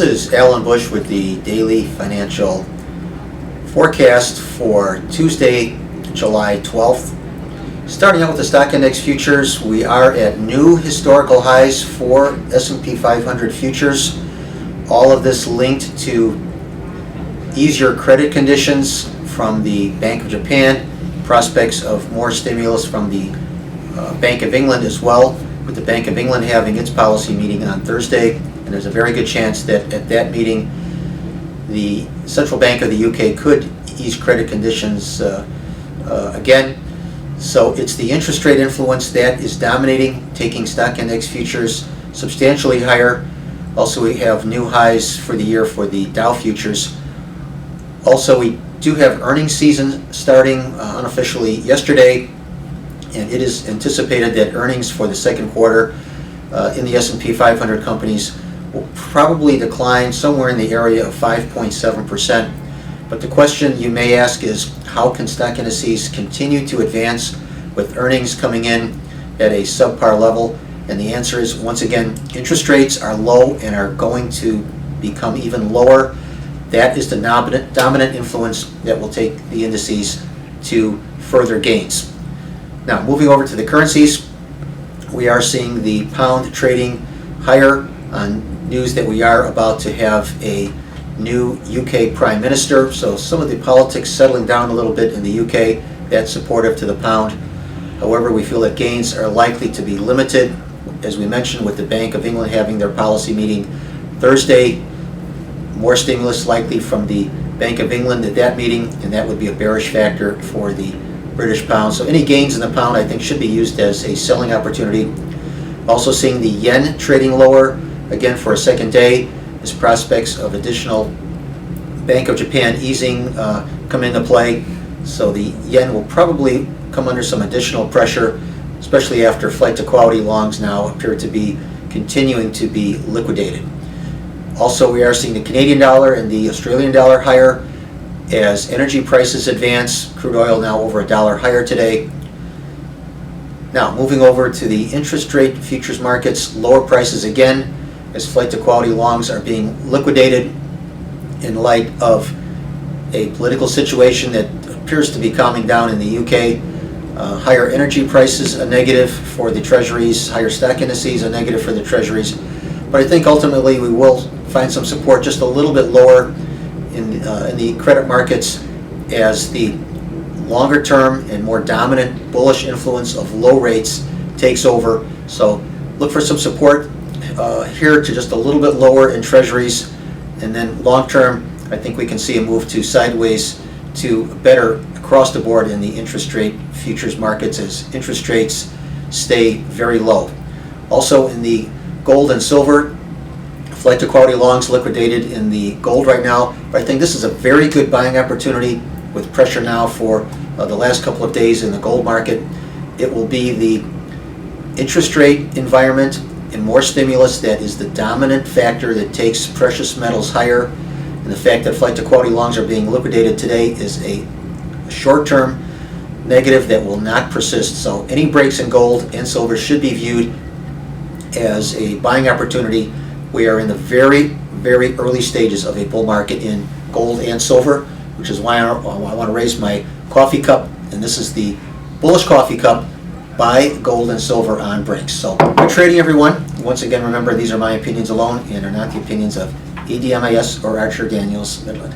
This is Alan Bush with the Daily Financial Forecast for Tuesday, July 12th. Starting out with the stock index futures, we are at new historical highs for S&P 500 futures. All of this linked to easier credit conditions from the Bank of Japan, prospects of more stimulus from the Bank of England as well, with the Bank of England having its policy meeting on Thursday. And there's a very good chance that at that meeting the Central Bank of the UK could ease credit conditions again. So it's the interest rate influence that is dominating, taking stock index futures substantially higher. Also, we have new highs for the year for the Dow futures. Also, we do have earnings season starting unofficially yesterday, and it is anticipated that earnings for the second quarter in the S&P 500 companies will probably decline somewhere in the area of 5.7%. But the question you may ask is, how can stock indices continue to advance with earnings coming in at a subpar level? And the answer is, once again, interest rates are low and are going to become even lower. That is the dominant influence that will take the indices to further gains. Now, moving over to the currencies, we are seeing the pound trading higher on news that we are about to have a new UK Prime Minister. So some of the politics settling down a little bit in the UK, that's supportive to the pound. However, we feel that gains are likely to be limited, as we mentioned, with the Bank of England having their policy meeting Thursday. More stimulus likely from the Bank of England at that meeting, and that would be a bearish factor for the British pound. So any gains in the pound, I think, should be used as a selling opportunity. Also seeing the yen trading lower again for a second day as prospects of additional Bank of Japan easing come into play. So the yen will probably come under some additional pressure, especially after flight to quality longs now appear to be continuing to be liquidated. Also, we are seeing the Canadian dollar and the Australian dollar higher as energy prices advance. Crude oil now over $1 higher today. Now, moving over to the interest rate futures markets, lower prices again as flight to quality longs are being liquidated in light of a political situation that appears to be calming down in the UK. Higher energy prices a negative for the treasuries, higher stock indices a negative for the treasuries. But I think ultimately we will find some support just a little bit lower in the credit markets as the longer term and more dominant bullish influence of low rates takes over. So look for some support here to just a little bit lower in treasuries, and then long term I think we can see a move to sideways to better across the board in the interest rate futures markets as interest rates stay very low. Also in the gold and silver, flight to quality longs liquidated in the gold right now, but I think this is a very good buying opportunity with pressure now for the last couple of days in the gold market. It will be the interest rate environment and more stimulus that is the dominant factor that takes precious metals higher, and the fact that flight to quality longs are being liquidated today is a short-term negative that will not persist. So any breaks in gold and silver should be viewed as a buying opportunity. We are in the very, very early stages of a bull market in gold and silver, which is why I want to raise my coffee cup, and this is the bullish coffee cup. Buy gold and silver on breaks. So good trading, everyone. Once again, remember, these are my opinions alone and are not the opinions of ADMIS or Archer Daniels Midland.